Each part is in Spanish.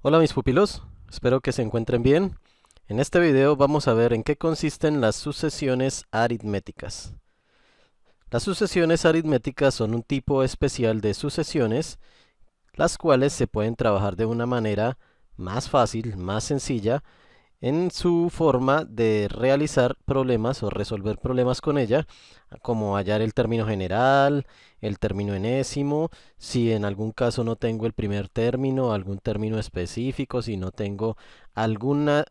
Hola mis pupilos, espero que se encuentren bien. En este video vamos a ver en qué consisten las sucesiones aritméticas. Las sucesiones aritméticas son un tipo especial de sucesiones, las cuales se pueden trabajar de una manera más fácil, más sencilla, en su forma de realizar problemas o resolver problemas con ella, como hallar el término general, el término enésimo, si en algún caso no tengo el primer término, algún término específico, si no tengo alguna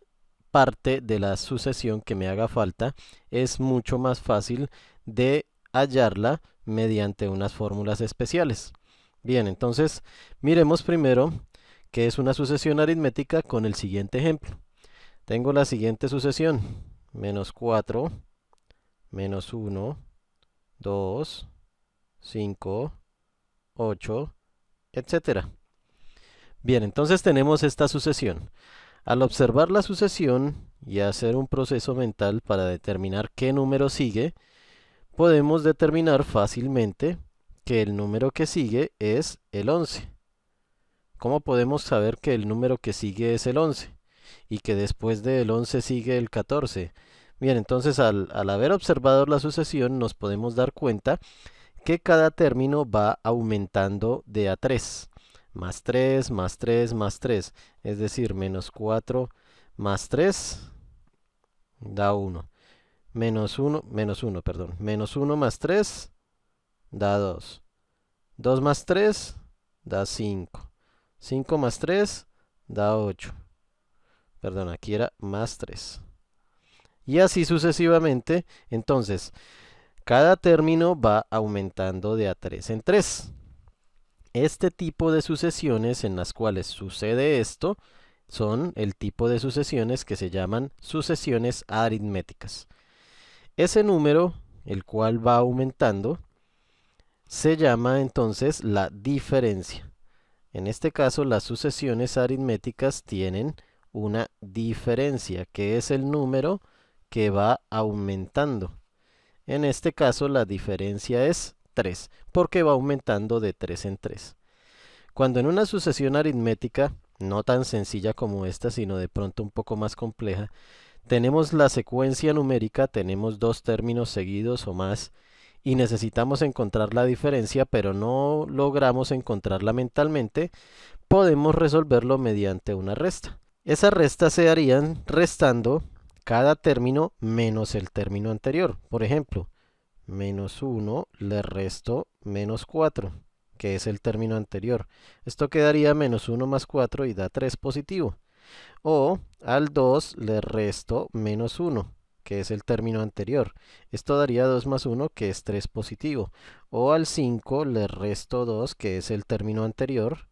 parte de la sucesión que me haga falta, es mucho más fácil de hallarla mediante unas fórmulas especiales. Bien, entonces miremos primero qué es una sucesión aritmética con el siguiente ejemplo. Tengo la siguiente sucesión: menos 4, menos 1, 2, 5, 8, etcétera. Bien, entonces tenemos esta sucesión. Al observar la sucesión y hacer un proceso mental para determinar qué número sigue, podemos determinar fácilmente que el número que sigue es el 11. ¿Cómo podemos saber que el número que sigue es el 11 y que después del 11 sigue el 14? Bien, entonces al haber observado la sucesión nos podemos dar cuenta que cada término va aumentando de a 3. Más 3, más 3, más 3. Es decir, menos 4 más 3 da 1. Menos 1 más 3 da 2. 2 más 3 da 5. 5 más 3 da 8. Perdón, aquí era más 3. Y así sucesivamente. Entonces, cada término va aumentando de a 3 en 3. Este tipo de sucesiones en las cuales sucede esto son el tipo de sucesiones que se llaman sucesiones aritméticas. Ese número, el cual va aumentando, se llama entonces la diferencia. En este caso, las sucesiones aritméticas tienen una diferencia, que es el número que va aumentando. En este caso, la diferencia es 3, porque va aumentando de 3 en 3. Cuando en una sucesión aritmética, no tan sencilla como esta, sino de pronto un poco más compleja, tenemos la secuencia numérica, tenemos dos términos seguidos o más, y necesitamos encontrar la diferencia, pero no logramos encontrarla mentalmente, podemos resolverlo mediante una resta. Esas restas se harían restando cada término menos el término anterior. Por ejemplo, menos 1 le resto menos 4, que es el término anterior. Esto quedaría menos 1 más 4 y da 3 positivo. O al 2 le resto menos 1, que es el término anterior. Esto daría 2 más 1, que es 3 positivo. O al 5 le resto 2, que es el término anterior.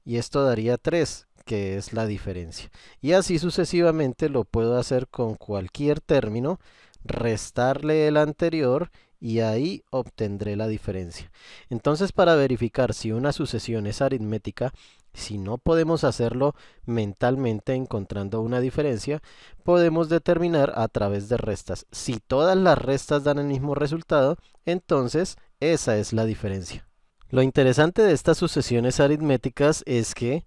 Y esto daría 3, que es la diferencia. Y así sucesivamente lo puedo hacer con cualquier término, restarle el anterior y ahí obtendré la diferencia. Entonces, para verificar si una sucesión es aritmética, si no podemos hacerlo mentalmente encontrando una diferencia, podemos determinar a través de restas. Si todas las restas dan el mismo resultado, entonces esa es la diferencia. Lo interesante de estas sucesiones aritméticas es que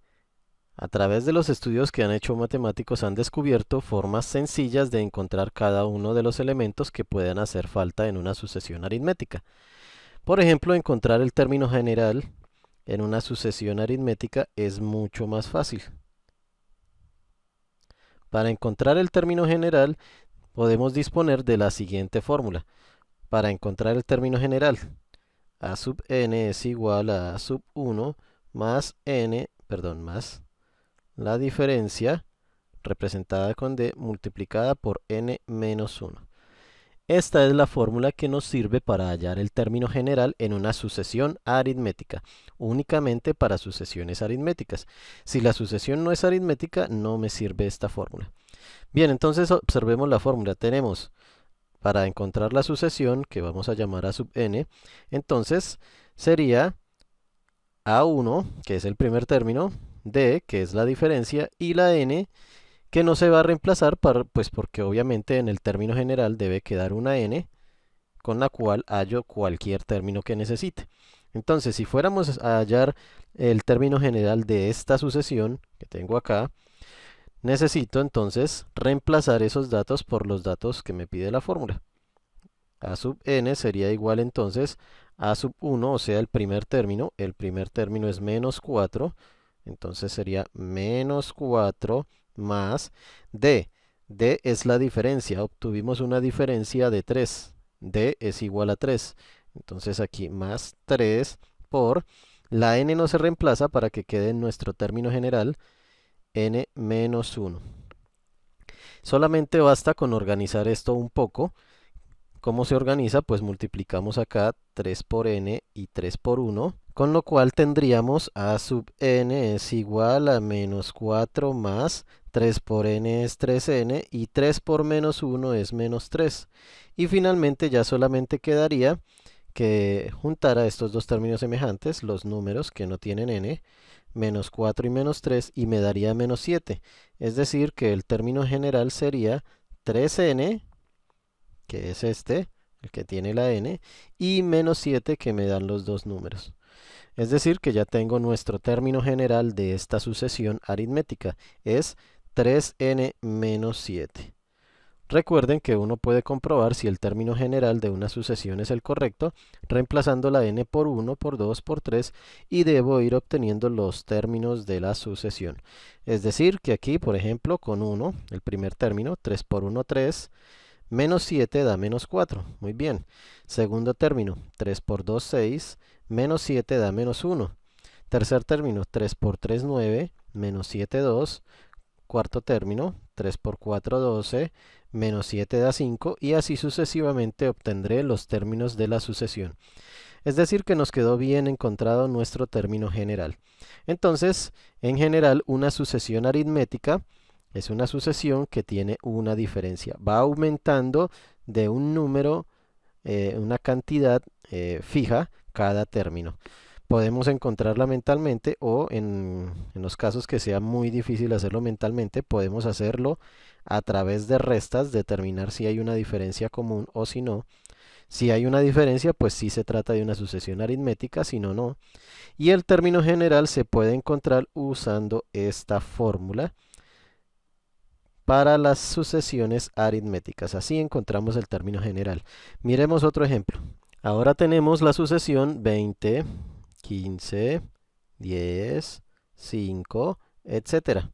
a través de los estudios que han hecho matemáticos han descubierto formas sencillas de encontrar cada uno de los elementos que puedan hacer falta en una sucesión aritmética. Por ejemplo, encontrar el término general en una sucesión aritmética es mucho más fácil. Para encontrar el término general podemos disponer de la siguiente fórmula. Para encontrar el término general, a sub n es igual a sub 1 más n, perdón, más la diferencia representada con d multiplicada por n menos 1. Esta es la fórmula que nos sirve para hallar el término general en una sucesión aritmética, únicamente para sucesiones aritméticas. Si la sucesión no es aritmética, no me sirve esta fórmula. Bien, entonces observemos la fórmula. Tenemos para encontrar la sucesión, que vamos a llamar a sub n, entonces sería a1, que es el primer término, d, que es la diferencia, y la n, que no se va a reemplazar, pues porque obviamente en el término general debe quedar una n, con la cual hallo cualquier término que necesite. Entonces, si fuéramos a hallar el término general de esta sucesión que tengo acá, necesito entonces reemplazar esos datos por los datos que me pide la fórmula. A sub n sería igual entonces a sub 1, o sea, el primer término. El primer término es menos 4, entonces sería menos 4 más d. D es la diferencia, obtuvimos una diferencia de 3. D es igual a 3. Entonces aquí más 3 por la n no se reemplaza para que quede en nuestro término general n menos 1. Solamente basta con organizar esto un poco. ¿Cómo se organiza? Pues multiplicamos acá 3 por n y 3 por 1, con lo cual tendríamos a sub n es igual a menos 4 más 3 por n es 3n y 3 por menos 1 es menos 3. Y finalmente ya solamente quedaría que juntar a estos dos términos semejantes, los números que no tienen n, menos 4 y menos 3, y me daría menos 7. Es decir, que el término general sería 3n, que es este, el que tiene la n, y menos 7 que me dan los dos números. Es decir, que ya tengo nuestro término general de esta sucesión aritmética. Es 3n menos 7. Recuerden que uno puede comprobar si el término general de una sucesión es el correcto, reemplazando la n por 1, por 2, por 3, y debo ir obteniendo los términos de la sucesión. Es decir, que aquí, por ejemplo, con 1, el primer término, 3 por 1, 3, menos 7 da menos 4. Muy bien. Segundo término, 3 por 2, 6, menos 7 da menos 1. Tercer término, 3 por 3, 9, menos 7, 2. Cuarto término, 3 por 4, 12, menos 7 da 5, y así sucesivamente obtendré los términos de la sucesión. Es decir, que nos quedó bien encontrado nuestro término general. Entonces, en general, una sucesión aritmética es una sucesión que tiene una diferencia. Va aumentando de un número, una cantidad fija cada término. Podemos encontrarla mentalmente, o en los casos que sea muy difícil hacerlo mentalmente, podemos hacerlo a través de restas, determinar si hay una diferencia común o si no. Si hay una diferencia, pues sí se trata de una sucesión aritmética, si no, no. Y el término general se puede encontrar usando esta fórmula para las sucesiones aritméticas. Así encontramos el término general. Miremos otro ejemplo. Ahora tenemos la sucesión 20, 15, 10, 5, etcétera.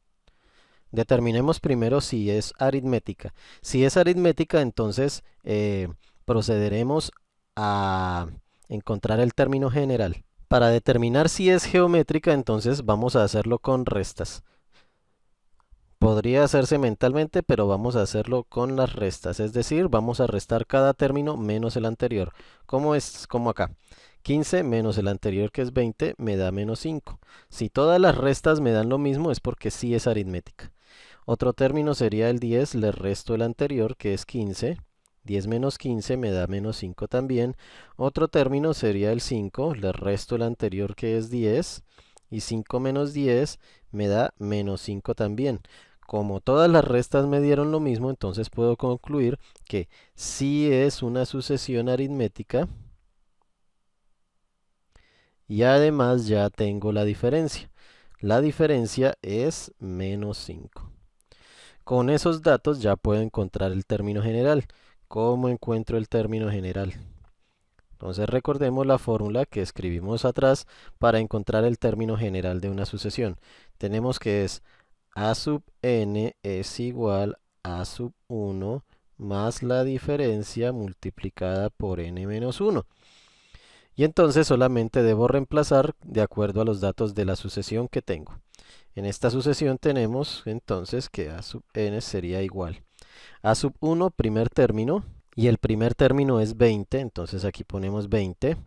Determinemos primero si es aritmética. Si es aritmética, entonces procederemos a encontrar el término general. Para determinar si es geométrica, entonces vamos a hacerlo con restas. Podría hacerse mentalmente, pero vamos a hacerlo con las restas. Es decir, vamos a restar cada término menos el anterior. ¿Cómo es? Como acá. 15 menos el anterior, que es 20, me da menos 5. Si todas las restas me dan lo mismo, es porque sí es aritmética. Otro término sería el 10, le resto el anterior, que es 15. 10 menos 15 me da menos 5 también. Otro término sería el 5, le resto el anterior, que es 10. Y 5 menos 10 me da menos 5 también. Como todas las restas me dieron lo mismo, entonces puedo concluir que sí es una sucesión aritmética. Y además ya tengo la diferencia. La diferencia es menos 5. Con esos datos ya puedo encontrar el término general. ¿Cómo encuentro el término general? Entonces recordemos la fórmula que escribimos atrás para encontrar el término general de una sucesión. Tenemos que es a sub n es igual a sub 1 más la diferencia multiplicada por n menos 1. Y entonces solamente debo reemplazar de acuerdo a los datos de la sucesión que tengo. En esta sucesión tenemos entonces que a sub n sería igual a sub 1, primer término, y el primer término es 20, entonces aquí ponemos 20,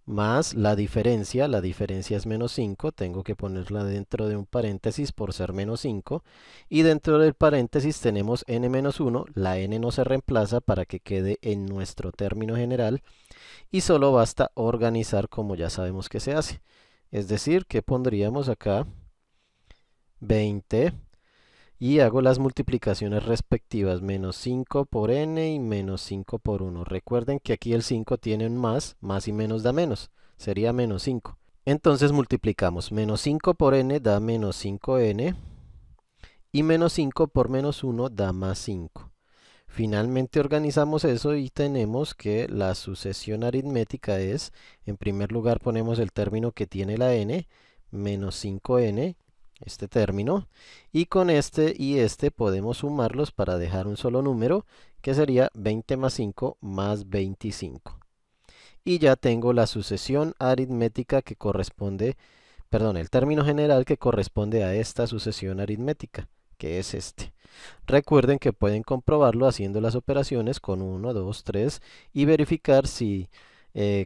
más la diferencia es menos 5, tengo que ponerla dentro de un paréntesis por ser menos 5, y dentro del paréntesis tenemos n menos 1, la n no se reemplaza para que quede en nuestro término general, y solo basta organizar como ya sabemos que se hace. Es decir, que pondríamos acá 20 y hago las multiplicaciones respectivas, menos 5 por n y menos 5 por 1. Recuerden que aquí el 5 tiene un más y menos da menos. sería menos 5. Entonces multiplicamos, menos 5 por n da menos 5n, y menos 5 por menos 1 da más 5. Finalmente organizamos eso y tenemos que la sucesión aritmética es, en primer lugar ponemos el término que tiene la n, menos 5n, este término, y con este y este podemos sumarlos para dejar un solo número, que sería 20 más 5 más 25. Y ya tengo la sucesión aritmética que corresponde, perdón, el término general que corresponde a esta sucesión aritmética, que es este. Recuerden que pueden comprobarlo haciendo las operaciones con 1, 2, 3 y verificar si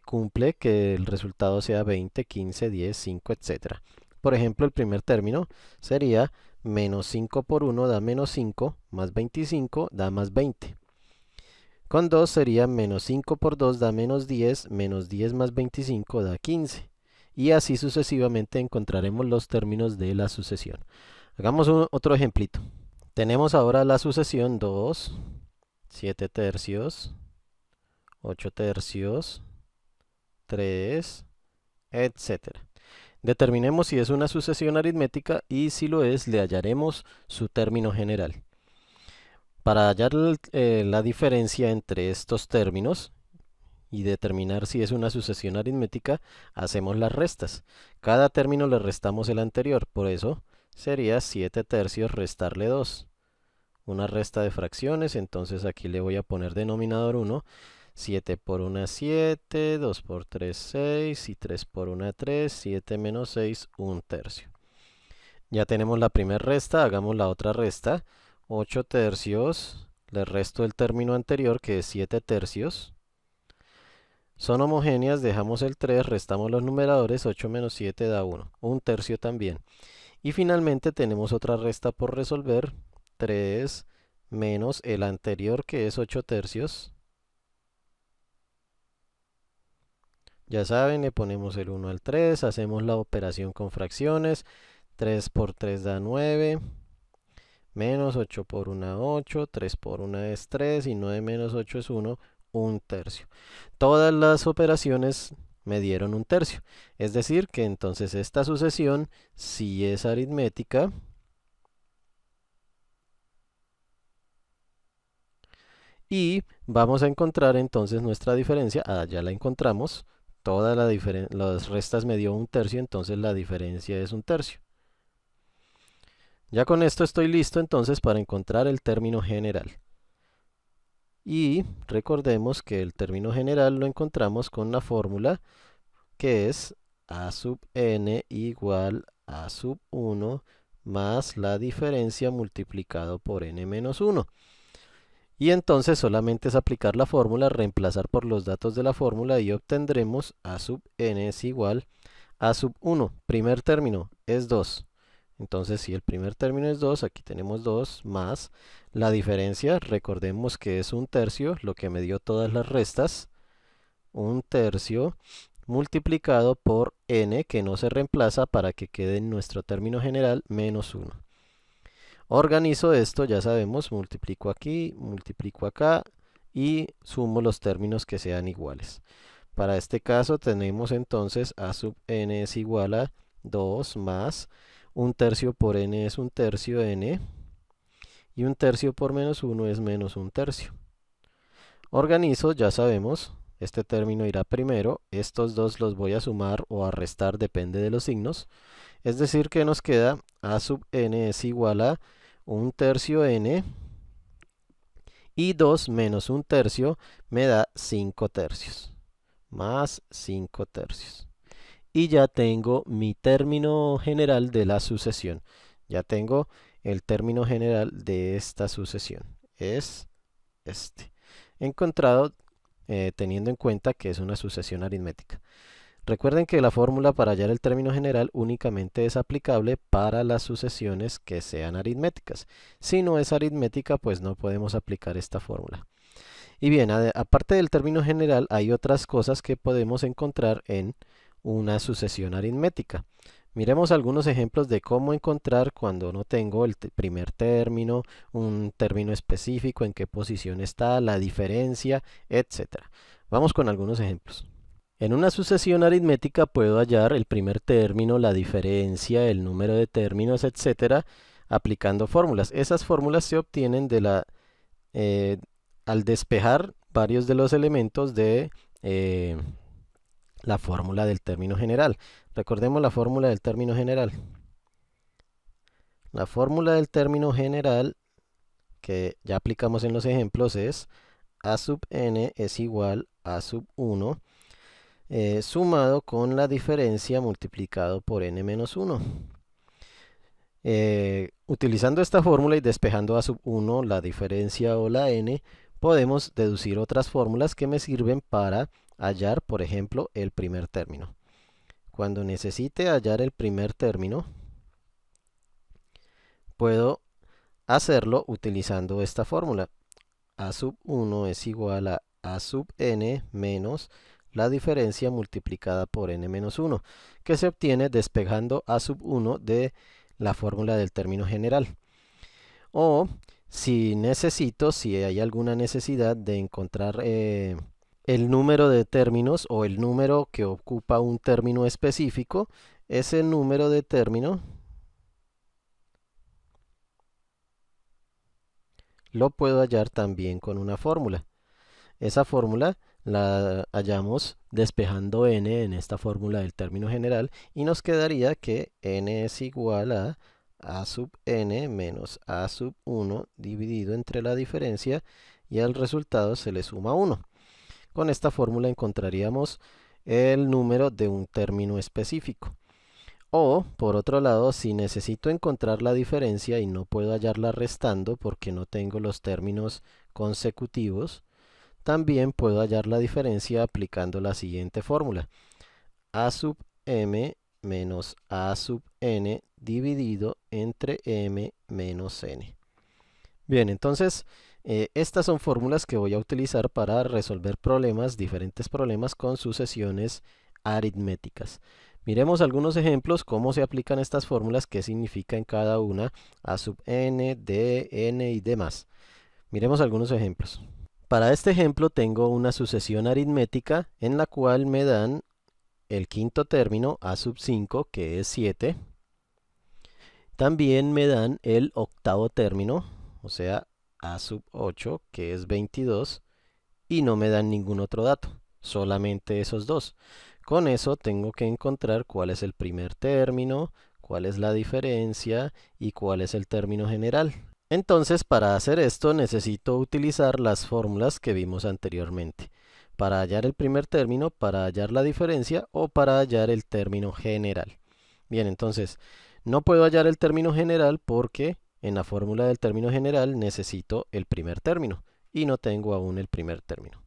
cumple que el resultado sea 20, 15, 10, 5, etc. Por ejemplo, el primer término sería menos 5 por 1 da menos 5, más 25 da más 20. Con 2 sería menos 5 por 2 da menos 10 más 25 da 15. Y así sucesivamente encontraremos los términos de la sucesión. Hagamos otro ejemplito. Tenemos ahora la sucesión 2, 7 tercios, 8 tercios, 3, etcétera. Determinemos si es una sucesión aritmética y si lo es, le hallaremos su término general. Para hallar la diferencia entre estos términos y determinar si es una sucesión aritmética, hacemos las restas. Cada término le restamos el anterior, por eso sería 7 tercios restarle 2. Una resta de fracciones, entonces aquí le voy a poner denominador 1. 7 por 1, 7, 2 por 3, 6 y 3 por 1, 3, 7 menos 6, 1 tercio. Ya tenemos la primera resta, hagamos la otra resta. 8 tercios, le resto el término anterior que es 7 tercios. Son homogéneas, dejamos el 3, restamos los numeradores, 8 menos 7 da 1, 1 tercio también. Y finalmente tenemos otra resta por resolver, 3 menos el anterior que es 8 tercios. Ya saben, le ponemos el 1 al 3, hacemos la operación con fracciones, 3 por 3 da 9, menos 8 por 1, 8, 3 por 1 es 3 y 9 menos 8 es 1, 1 tercio. Todas las operaciones me dieron 1 tercio, es decir que entonces esta sucesión sí es aritmética. Y vamos a encontrar entonces nuestra diferencia. Ya la encontramos. Las restas me dio 1 tercio, entonces la diferencia es 1 tercio. Ya con esto estoy listo entonces para encontrar el término general. Y recordemos que el término general lo encontramos con la fórmula que es a sub n igual a sub 1 más la diferencia multiplicado por n menos 1. Y entonces solamente es aplicar la fórmula, reemplazar por los datos de la fórmula y obtendremos a sub n es igual a sub 1. Primer término es 2. Entonces si el primer término es 2, aquí tenemos 2 más la diferencia, recordemos que es 1 tercio, lo que me dio todas las restas. 1 tercio multiplicado por n, que no se reemplaza para que quede en nuestro término general menos 1. Organizo esto, ya sabemos, multiplico aquí, multiplico acá y sumo los términos que sean iguales. Para este caso tenemos entonces a sub n es igual a 2 más 1 tercio por n es 1 tercio n y 1 tercio por menos 1 es menos 1 tercio. Organizo, ya sabemos, este término irá primero, estos dos los voy a sumar o a restar, depende de los signos. Es decir que nos queda a sub n es igual a 1 tercio n y 2 menos 1 tercio me da 5 tercios. Más 5 tercios. Y ya tengo mi término general de la sucesión. Ya tengo el término general de esta sucesión. Es este. Encontrado teniendo en cuenta que es una sucesión aritmética. Recuerden que la fórmula para hallar el término general únicamente es aplicable para las sucesiones que sean aritméticas. Si no es aritmética, pues no podemos aplicar esta fórmula. Y bien, aparte del término general, hay otras cosas que podemos encontrar en una sucesión aritmética. Miremos algunos ejemplos de cómo encontrar cuando no tengo el primer término, un término específico, en qué posición está, la diferencia, etc. Vamos con algunos ejemplos. En una sucesión aritmética puedo hallar el primer término, la diferencia, el número de términos, etcétera, aplicando fórmulas. Esas fórmulas se obtienen eh, al despejar varios de los elementos de eh, la fórmula del término general. Recordemos la fórmula del término general. La fórmula del término general que ya aplicamos en los ejemplos es a sub n es igual a sub 1 sumado con la diferencia multiplicado por n menos 1. Utilizando esta fórmula y despejando a sub 1 la diferencia o la n, podemos deducir otras fórmulas que me sirven para hallar, por ejemplo, el primer término. Cuando necesite hallar el primer término, puedo hacerlo utilizando esta fórmula. A sub 1 es igual a sub n menos la diferencia multiplicada por n menos 1, que se obtiene despejando a sub 1 de la fórmula del término general. O si hay alguna necesidad de encontrar el número de términos o el número que ocupa un término específico, ese número de término lo puedo hallar también con una fórmula. Esa fórmula la hallamos despejando n en esta fórmula del término general y nos quedaría que n es igual a sub n menos a sub 1 dividido entre la diferencia y al resultado se le suma 1. Con esta fórmula encontraríamos el número de un término específico. O, por otro lado, si necesito encontrar la diferencia y no puedo hallarla restando porque no tengo los términos consecutivos, también puedo hallar la diferencia aplicando la siguiente fórmula. A sub m menos a sub n dividido entre m menos n. Bien, entonces estas son fórmulas que voy a utilizar para resolver diferentes problemas con sucesiones aritméticas. Miremos algunos ejemplos, cómo se aplican estas fórmulas, qué significa en cada una, a sub n, d, n y demás. Miremos algunos ejemplos. Para este ejemplo tengo una sucesión aritmética en la cual me dan el quinto término, a sub 5, que es 7. También me dan el octavo término, o sea, a sub 8, que es 22. Y no me dan ningún otro dato, solamente esos dos. Con eso tengo que encontrar cuál es el primer término, cuál es la diferencia y cuál es el término general. Entonces, para hacer esto necesito utilizar las fórmulas que vimos anteriormente. Para hallar el primer término, para hallar la diferencia o para hallar el término general. Bien, entonces, no puedo hallar el término general porque en la fórmula del término general necesito el primer término y no tengo aún el primer término.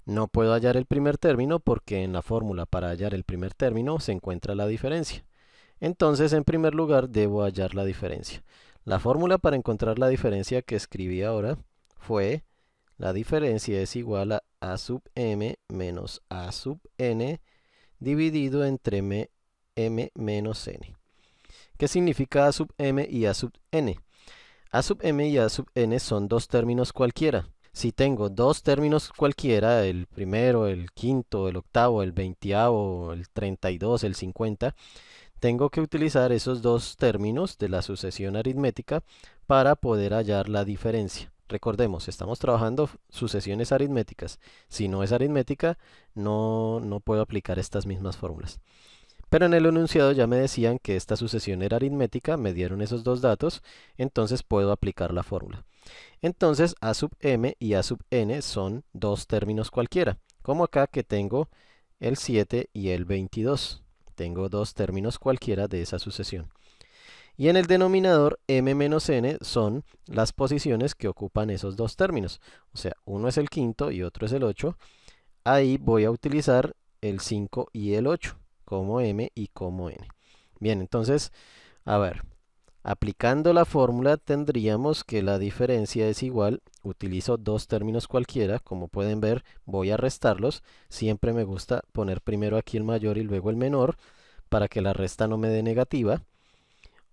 No puedo hallar el primer término porque en la fórmula para hallar el primer término se encuentra la diferencia. Entonces, en primer lugar, debo hallar la diferencia. La fórmula para encontrar la diferencia que escribí ahora fue: la diferencia es igual a sub m menos a sub n dividido entre m menos n. ¿Qué significa a sub m y a sub n? A sub m y a sub n son dos términos cualquiera. Si tengo dos términos cualquiera, el primero, el quinto, el octavo, el veintiavo, el 32, el 50, tengo que utilizar esos dos términos de la sucesión aritmética para poder hallar la diferencia. Recordemos, estamos trabajando sucesiones aritméticas. Si no es aritmética, no puedo aplicar estas mismas fórmulas. Pero en el enunciado ya me decían que esta sucesión era aritmética, me dieron esos dos datos, entonces puedo aplicar la fórmula. Entonces a sub m y a sub n son dos términos cualquiera, como acá que tengo el 7 y el 22. Tengo dos términos cualquiera de esa sucesión. Y en el denominador m menos n son las posiciones que ocupan esos dos términos. O sea, uno es el quinto y otro es el 8. Ahí voy a utilizar el 5 y el 8 como m y como n. Bien, entonces, a ver, aplicando la fórmula tendríamos que la diferencia es igual, utilizo dos términos cualquiera, como pueden ver voy a restarlos, siempre me gusta poner primero aquí el mayor y luego el menor, para que la resta no me dé negativa,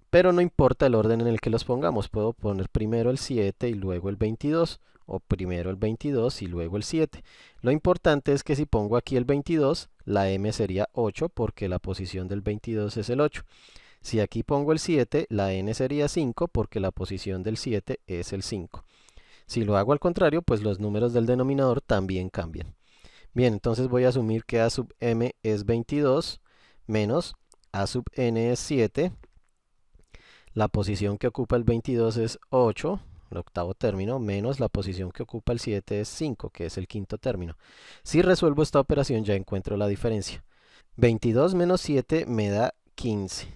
pero no importa el orden en el que los pongamos, puedo poner primero el 7 y luego el 22, o primero el 22 y luego el 7. Lo importante es que si pongo aquí el 22, la m sería 8 porque la posición del 22 es el 8. Si aquí pongo el 7, la n sería 5 porque la posición del 7 es el 5. Si lo hago al contrario, pues los números del denominador también cambian. Bien, entonces voy a asumir que a sub m es 22 menos a sub n es 7. La posición que ocupa el 22 es 8, el octavo término, menos la posición que ocupa el 7 es 5, que es el quinto término. Si resuelvo esta operación ya encuentro la diferencia. 22 menos 7 me da 15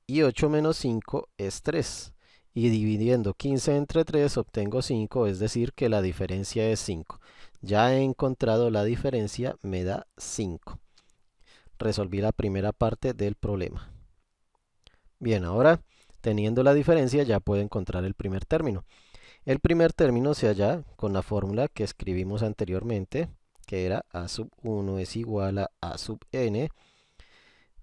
y 8 menos 5 es 3. Y dividiendo 15 entre 3 obtengo 5, es decir que la diferencia es 5. Ya he encontrado la diferencia, me da 5. Resolví la primera parte del problema. Bien, ahora teniendo la diferencia ya puedo encontrar el primer término. El primer término se halla con la fórmula que escribimos anteriormente, que era a sub 1 es igual a sub n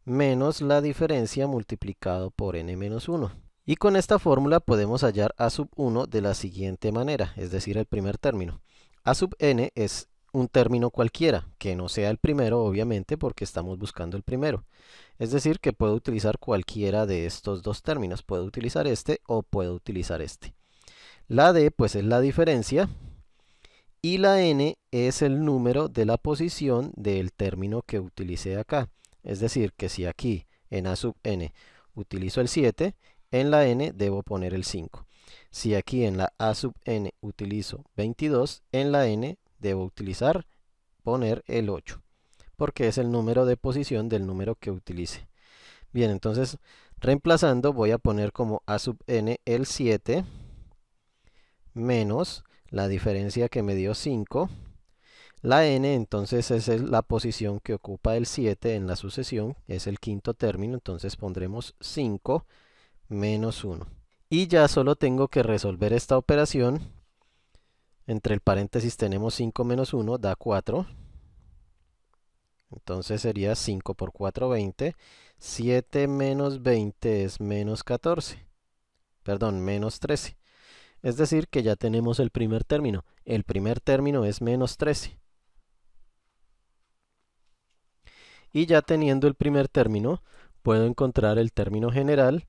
menos la diferencia multiplicado por n menos 1. Y con esta fórmula podemos hallar a sub 1 de la siguiente manera, es decir, el primer término. A sub n es un término cualquiera, que no sea el primero, obviamente, porque estamos buscando el primero. Es decir, que puedo utilizar cualquiera de estos dos términos. Puedo utilizar este o puedo utilizar este. La d, pues, es la diferencia. Y la n es el número de la posición del término que utilicé acá. Es decir, que si aquí en a sub n utilizo el 7, en la n debo poner el 5. Si aquí en la a sub n utilizo 22, en la n debo poner el 8, porque es el número de posición del número que utilice. Bien, entonces reemplazando voy a poner como a sub n el 7 menos la diferencia que me dio 5. La n entonces es la posición que ocupa el 7 en la sucesión, es el quinto término, entonces pondremos 5 menos 1. Y ya solo tengo que resolver esta operación. Entre el paréntesis tenemos 5 menos 1, da 4. Entonces sería 5 por 4, 20. 7 menos 20 es menos 14. Perdón, menos 13. Es decir, que ya tenemos el primer término. El primer término es menos 13. Y ya teniendo el primer término, puedo encontrar el término general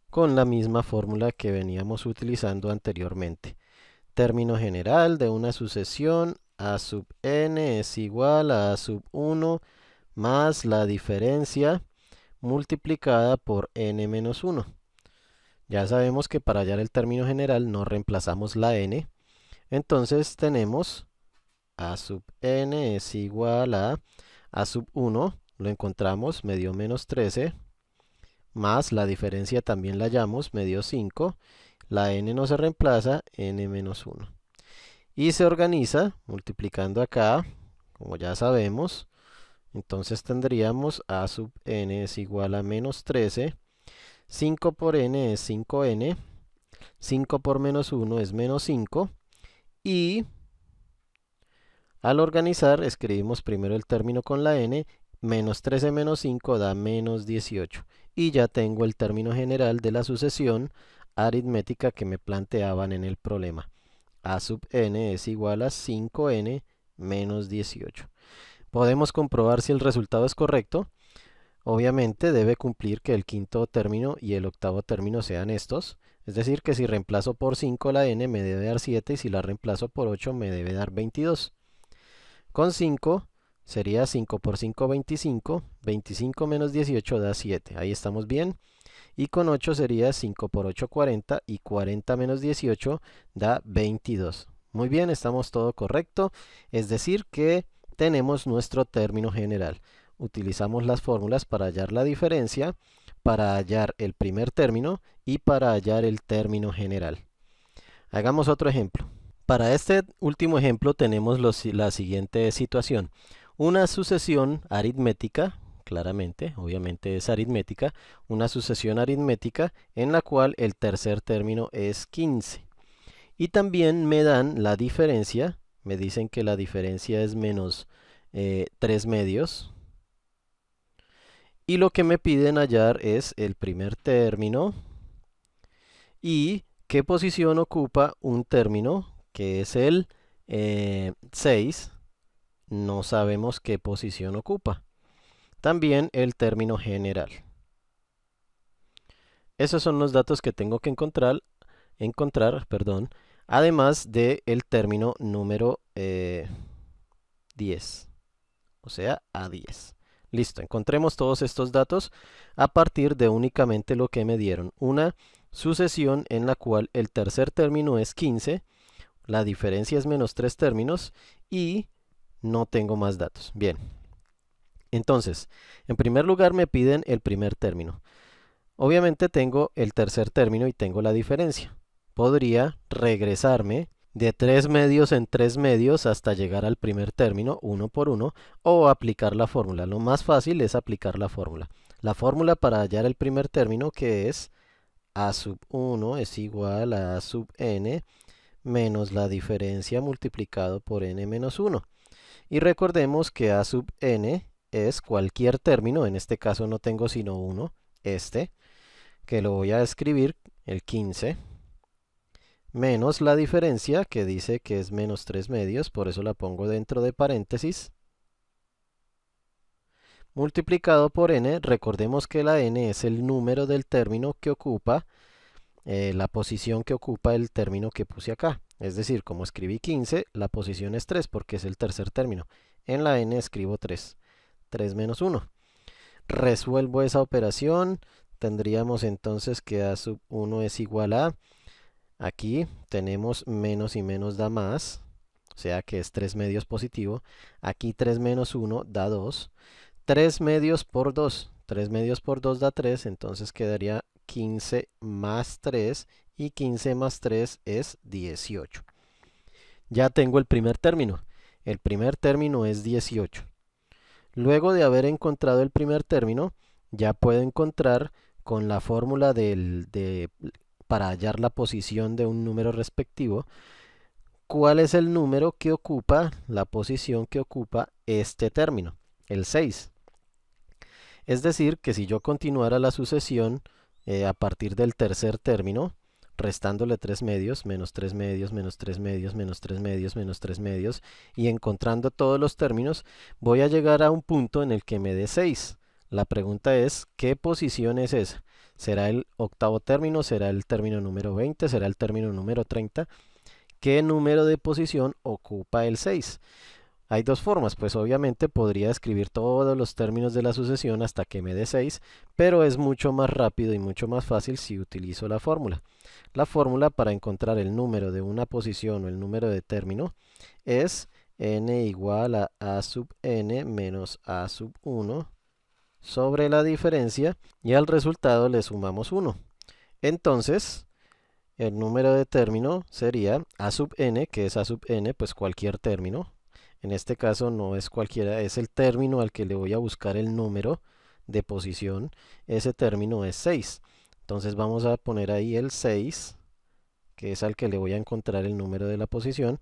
con la misma fórmula que veníamos utilizando anteriormente. Término general de una sucesión a sub n es igual a sub 1 más la diferencia multiplicada por n menos 1. Ya sabemos que para hallar el término general no reemplazamos la n. Entonces tenemos a sub n es igual a sub 1, lo encontramos, me dio menos 13, más la diferencia también la hallamos, me dio 5, la n no se reemplaza, n menos 1. Y se organiza multiplicando acá, como ya sabemos, entonces tendríamos a sub n es igual a menos 13, 5 por n es 5n, 5 por menos 1 es menos 5, y al organizar escribimos primero el término con la n, menos 13 menos 5 da menos 18. Y ya tengo el término general de la sucesión aritmética que me planteaban en el problema. A sub n es igual a 5n menos 18. Podemos comprobar si el resultado es correcto. Obviamente debe cumplir que el quinto término y el octavo término sean estos. Es decir, que si reemplazo por 5 la n me debe dar 7 y si la reemplazo por 8 me debe dar 22. Con 5 sería 5 por 5, 25. 25 menos 18 da 7. Ahí estamos bien. Y con 8 sería 5 por 8, 40. Y 40 menos 18 da 22. Muy bien, estamos todo correcto. Es decir que tenemos nuestro término general. Utilizamos las fórmulas para hallar la diferencia, para hallar el primer término y para hallar el término general. Hagamos otro ejemplo. Para este último ejemplo tenemos la siguiente situación. Una sucesión aritmética, claramente, obviamente es aritmética, una sucesión aritmética en la cual el tercer término es 15. Y también me dan la diferencia, me dicen que la diferencia es menos 3 medios. Y lo que me piden hallar es el primer término y qué posición ocupa un término que es el 6, no sabemos qué posición ocupa. También el término general. Esos son los datos que tengo que encontrar, además del término número 10, o sea, A10. Listo, encontremos todos estos datos a partir de únicamente lo que me dieron. Una sucesión en la cual el tercer término es 15, la diferencia es menos 3 términos y no tengo más datos. Bien, entonces, en primer lugar me piden el primer término. Obviamente tengo el tercer término y tengo la diferencia. Podría regresarme de 3 medios en 3 medios hasta llegar al primer término, uno por uno, o aplicar la fórmula. Lo más fácil es aplicar la fórmula. La fórmula para hallar el primer término, que es a sub 1 es igual a sub n menos la diferencia multiplicado por n menos 1. Y recordemos que a sub n es cualquier término, en este caso no tengo sino uno, que lo voy a escribir, el 15, menos la diferencia, que dice que es menos 3 medios, por eso la pongo dentro de paréntesis, multiplicado por n. Recordemos que la n es el número del término que ocupa, la posición que ocupa el término que puse acá. Es decir, como escribí 15, la posición es 3 porque es el tercer término. En la n escribo 3, 3 menos 1. Resuelvo esa operación, tendríamos entonces que a sub 1 es igual a, aquí tenemos menos y menos da más, o sea que es 3 medios positivo. Aquí 3 menos 1 da 2. 3 medios por 2. 3 medios por 2 da 3, entonces quedaría 15 más 3 y 15 más 3 es 18. Ya tengo el primer término. El primer término es 18. Luego de haber encontrado el primer término, ya puedo encontrar con la fórmula para hallar la posición de un número respectivo, cuál es el número que ocupa, la posición que ocupa este término, el 6. Es decir, que si yo continuara la sucesión a partir del tercer término, restándole 3 medios, menos 3 medios, menos 3 medios, menos 3 medios, menos 3 medios, y encontrando todos los términos, voy a llegar a un punto en el que me dé 6. La pregunta es, ¿qué posición es esa? ¿Será el octavo término? ¿Será el término número 20? ¿Será el término número 30? ¿Qué número de posición ocupa el 6? Hay dos formas, pues obviamente podría escribir todos los términos de la sucesión hasta que me dé 6, pero es mucho más rápido y mucho más fácil si utilizo la fórmula. La fórmula para encontrar el número de una posición o el número de término es n igual a sub n menos a sub 1 sobre la diferencia y al resultado le sumamos 1. Entonces, el número de término sería a sub n, que es a sub n, pues cualquier término. En este caso no es cualquiera, es el término al que le voy a buscar el número de posición. Ese término es 6. Entonces vamos a poner ahí el 6, que es al que le voy a encontrar el número de la posición.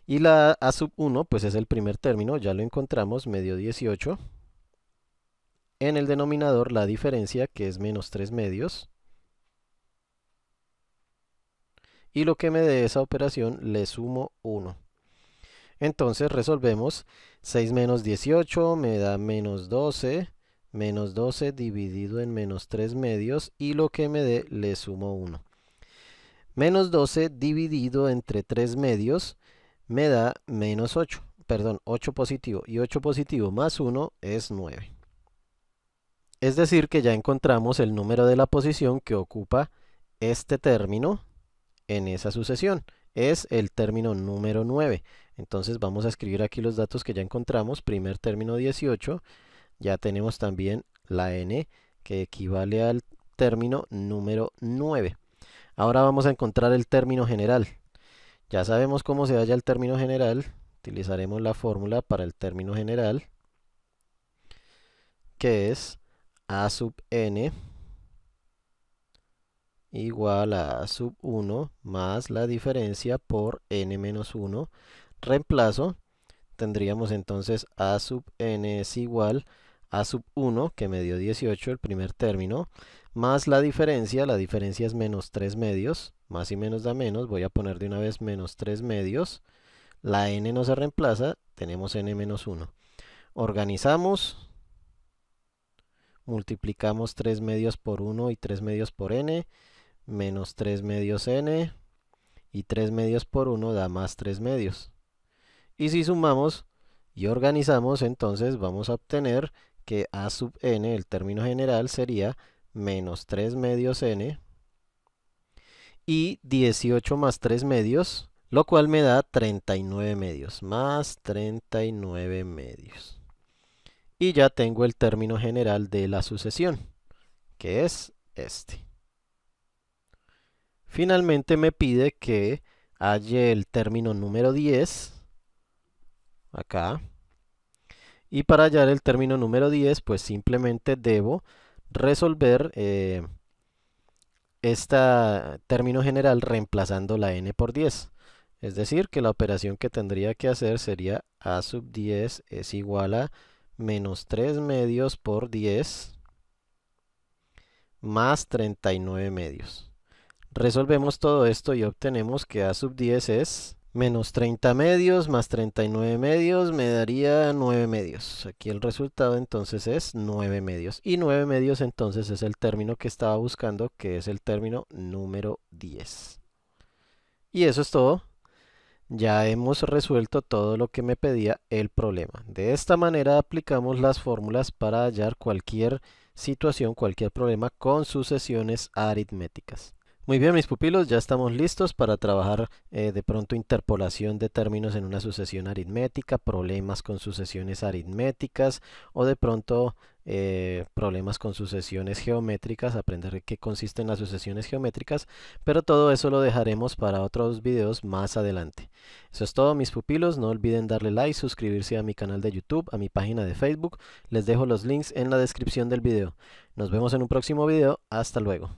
Y la a sub 1, pues es el primer término, ya lo encontramos, me dio 18. En el denominador la diferencia, que es menos 3 medios. Y lo que me dé esa operación le sumo 1. Entonces resolvemos 6 menos 18 me da menos 12. Menos 12 dividido en menos 3 medios y lo que me dé le sumo 1. Menos 12 dividido entre 3 medios me da menos 8. Perdón, 8 positivo. Y 8 positivo más 1 es 9. Es decir que ya encontramos el número de la posición que ocupa este término en esa sucesión. Es el término número 9. Entonces vamos a escribir aquí los datos que ya encontramos. Primer término 18. Ya tenemos también la n, que equivale al término número 9. Ahora vamos a encontrar el término general. Ya sabemos cómo se halla el término general. Utilizaremos la fórmula para el término general, que es a sub n igual a sub 1 más la diferencia por n menos 1. Reemplazo, tendríamos entonces a sub n es igual a sub 1, que me dio 18, el primer término, más la diferencia es menos 3 medios, más y menos da menos, voy a poner de una vez menos 3 medios, la n no se reemplaza, tenemos n menos 1. Organizamos, multiplicamos 3 medios por 1 y 3 medios por n, menos 3 medios n, y 3 medios por 1 da más 3 medios. Y si sumamos y organizamos, entonces vamos a obtener que a sub n, el término general, sería menos 3 medios n y 18 más 3 medios, lo cual me da 39 medios, más 39 medios. Y ya tengo el término general de la sucesión, que es este. Finalmente me pide que halle el término número 10, acá. Y para hallar el término número 10, pues simplemente debo resolver este término general reemplazando la n por 10. Es decir, que la operación que tendría que hacer sería a sub 10 es igual a menos 3 medios por 10 más 39 medios. Resolvemos todo esto y obtenemos que a sub 10 es menos 30 medios más 39 medios me daría 9 medios. Aquí el resultado entonces es 9 medios. Y 9 medios entonces es el término que estaba buscando, que es el término número 10. Y eso es todo. Ya hemos resuelto todo lo que me pedía el problema. De esta manera aplicamos las fórmulas para hallar cualquier situación, cualquier problema con sucesiones aritméticas. Muy bien, mis pupilos, ya estamos listos para trabajar de pronto interpolación de términos en una sucesión aritmética, problemas con sucesiones aritméticas o de pronto problemas con sucesiones geométricas, aprender qué consisten las sucesiones geométricas, pero todo eso lo dejaremos para otros videos más adelante. Eso es todo, mis pupilos, no olviden darle like, suscribirse a mi canal de YouTube, a mi página de Facebook, les dejo los links en la descripción del video. Nos vemos en un próximo video, hasta luego.